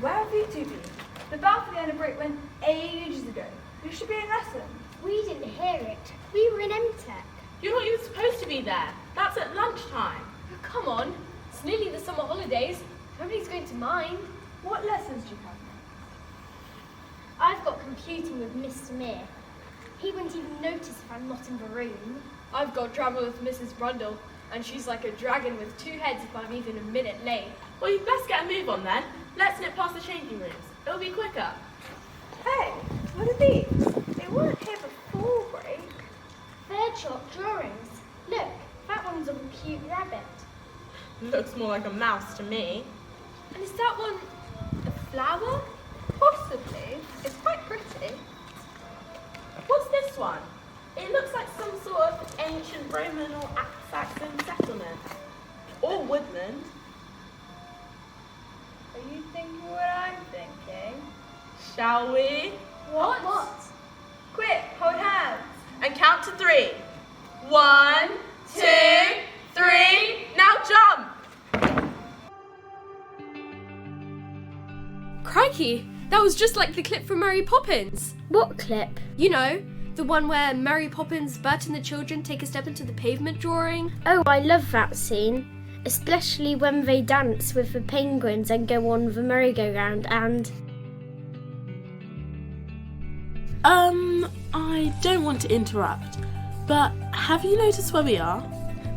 Where have you two been? The bell for the end of break went ages ago. You should be in lesson. We didn't hear it. We were in M-Tech. You're not even supposed to be there. That's at lunchtime. Oh, come on. It's nearly the summer holidays. Nobody's going to mind. What lessons do you have? I've got computing with Mr. Meir. He won't even notice if I'm not in the room. I've got drama with Mrs. Brundle, and she's like a dragon with two heads if I'm even a minute late. Well, you'd best get a move on then. Let's nip past the changing rooms. It'll be quicker. Hey, what are these? They weren't here before break. Third shot drawings. Look, that one's of a cute rabbit. Looks more like a mouse to me. And is that one a flower? Possibly. It's quite pretty. What's this one? It looks like some sort of ancient Roman or Saxon settlement. Or woodland. Are you thinking what I'm thinking? Shall we? What? Quick, hold hands. And count to 3. 1, 2, 3. Now jump! Crikey, that was just like the clip from Mary Poppins. What clip? You know, the one where Mary Poppins, Bert and the children take a step into the pavement drawing. Oh, I love that scene. Especially when they dance with the penguins and go on the merry-go-round and... I don't want to interrupt, but have you noticed where we are?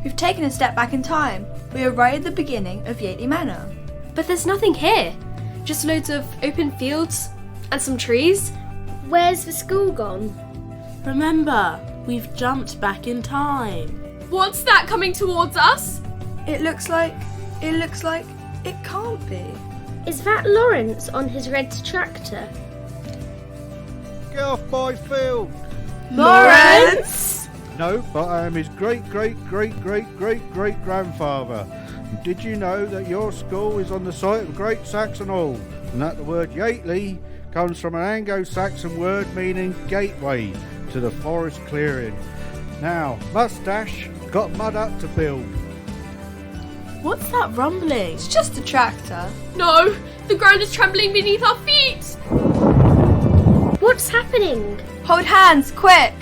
We've taken a step back in time. We are right at the beginning of Yateley Manor. But there's nothing here. Just loads of open fields and some trees. Where's the school gone? Remember, we've jumped back in time. What's that coming towards us? It looks like it can't be. Is that Lawrence on his red tractor? Get off my field! Lawrence! No, but I am his great-great-great-great-great-great-grandfather. And did you know that your school is on the site of Great Saxon Hall, and that the word Yateley comes from an Anglo-Saxon word meaning gateway to the forest clearing. Now, Mustache got mud up to build. What's that rumbling? It's just a tractor. No, the ground is trembling beneath our feet. What's happening? Hold hands, quick!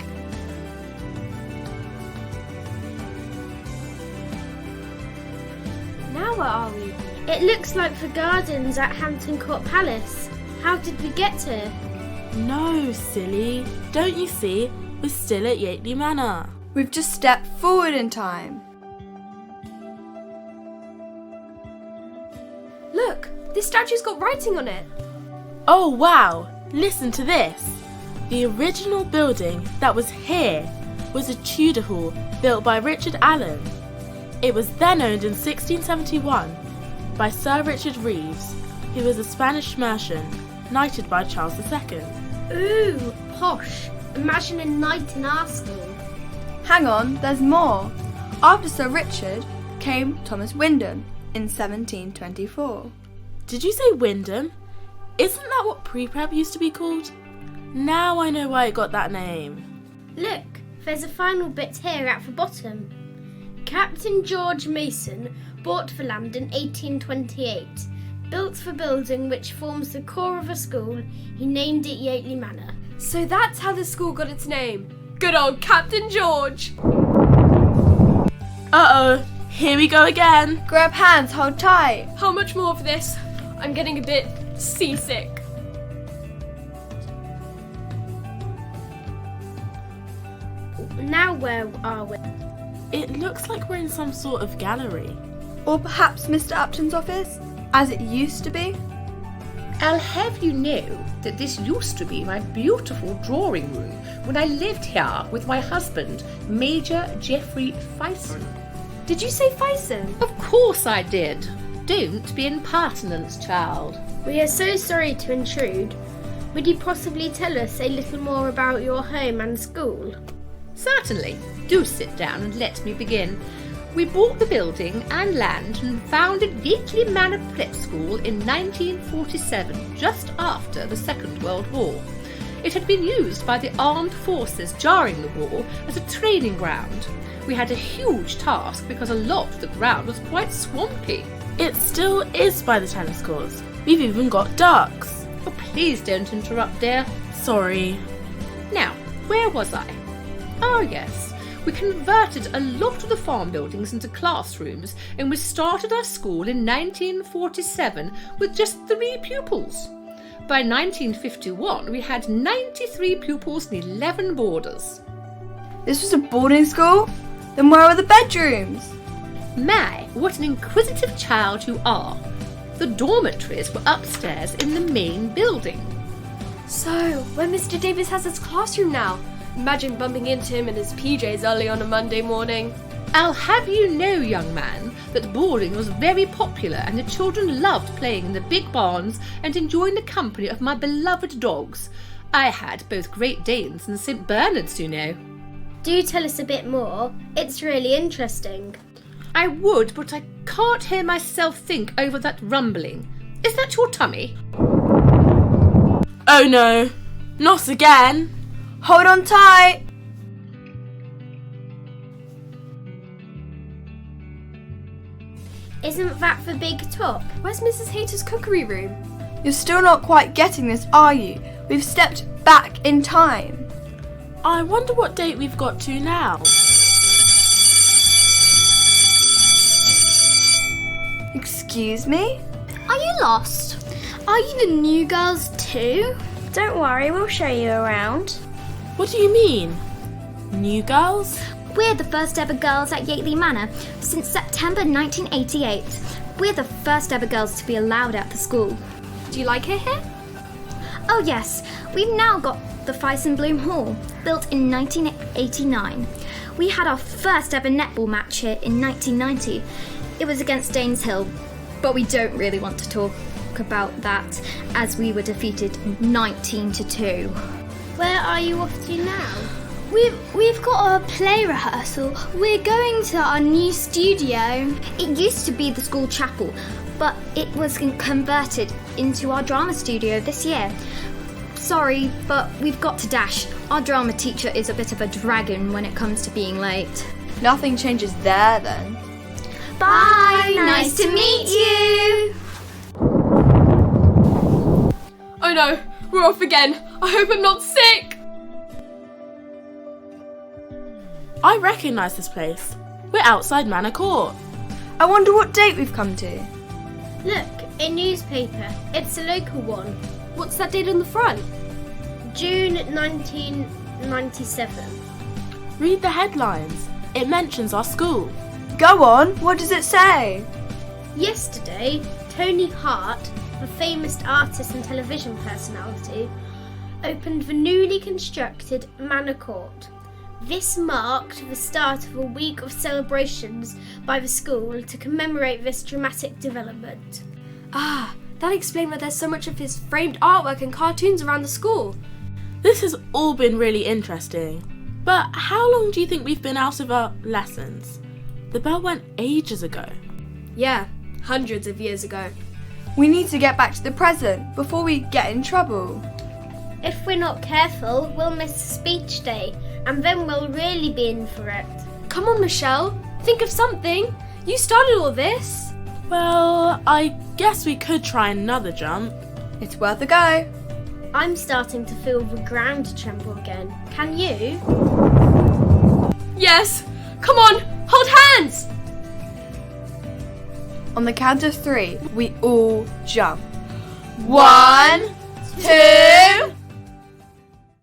Now where are we? It looks like the gardens at Hampton Court Palace. How did we get here? No, silly. Don't you see? We're still at Yateley Manor. We've just stepped forward in time. Look, this statue's got writing on it. Oh wow, listen to this. The original building that was here was a Tudor hall built by Richard Allen. It was then owned in 1671 by Sir Richard Reeves, who was a Spanish merchant knighted by Charles II. Ooh, posh. Imagine a knight in our school. Hang on, there's more. After Sir Richard came Thomas Wyndham in 1724. Did you say Wyndham? Isn't that what pre-prep used to be called? Now I know why it got that name. Look, there's a final bit here at the bottom. Captain George Mason bought the land in 1828, built the building which forms the core of the school. He named it Yateley Manor. So that's how the school got its name. Good old Captain George. Uh-oh, here we go again. Grab hands, hold tight. How much more of this? I'm getting a bit seasick. Now where are we? It looks like we're in some sort of gallery. Or perhaps Mr. Upton's office, as it used to be. I'll have you know that this used to be my beautiful drawing room when I lived here with my husband, Major Geoffrey Fison. Did you say Fison? Of course I did. Don't be impertinent, child. We are so sorry to intrude. Would you possibly tell us a little more about your home and school? Certainly. Do sit down and let me begin. We bought the building and land and founded Yateley Manor Prep School in 1947, just after the Second World War. It had been used by the armed forces during the war as a training ground. We had a huge task because a lot of the ground was quite swampy. It still is by the tennis courts. We've even got ducks. Oh, please don't interrupt, dear. Sorry. Now, where was I? Oh, yes. We converted a lot of the farm buildings into classrooms, and we started our school in 1947 with just 3 pupils. By 1951, we had 93 pupils and 11 boarders. This was a boarding school? Then where are the bedrooms? My, what an inquisitive child you are. The dormitories were upstairs in the main building. So, where Mr. Davis has his classroom now? Imagine bumping into him in his PJs early on a Monday morning. I'll have you know, young man, that boarding was very popular and the children loved playing in the big barns and enjoying the company of my beloved dogs. I had both Great Danes and St. Bernards, you know. Do tell us a bit more. It's really interesting. I would, but I can't hear myself think over that rumbling. Is that your tummy? Oh no, not again. Hold on tight. Isn't that the big top? Where's Mrs. Hayter's cookery room? You're still not quite getting this, are you? We've stepped back in time. I wonder what date we've got to now. Excuse me? Are you lost? Are you the new girls too? Don't worry, we'll show you around. What do you mean? New girls? We're the first ever girls at Yateley Manor since September 1988. We're the first ever girls to be allowed at the school. Do you like it here? Oh yes, we've now got the Bloom Hall, built in 1989. We had our first ever netball match here in 1990. It was against Danes Hill, but we don't really want to talk about that as we were defeated 19-2. Where are you off to now? We've got a play rehearsal. We're going to our new studio. It used to be the school chapel, but it was converted into our drama studio this year. Sorry, but we've got to dash. Our drama teacher is a bit of a dragon when it comes to being late. Nothing changes there then. Bye! Nice to meet you! Oh no, we're off again. I hope I'm not sick. I recognise this place. We're outside Manor Court. I wonder what date we've come to. Look, a newspaper. It's a local one. What's that date on the front? June 1997. Read the headlines. It mentions our school. Go on, what does it say? Yesterday, Tony Hart, the famous artist and television personality, opened the newly constructed Manor Court. This marked the start of a week of celebrations by the school to commemorate this dramatic development. Ah, that explains why there's so much of his framed artwork and cartoons around the school. This has all been really interesting. But how long do you think we've been out of our lessons? The bell went ages ago. Yeah, hundreds of years ago. We need to get back to the present before we get in trouble. If we're not careful, we'll miss speech day, and then we'll really be in for it. Come on, Michelle. Think of something. You started all this. Well, I guess we could try another jump. It's worth a go. I'm starting to feel the ground tremble again. Can you? Yes. Come on, hold hands. On the count of 3, we all jump. 1, 2...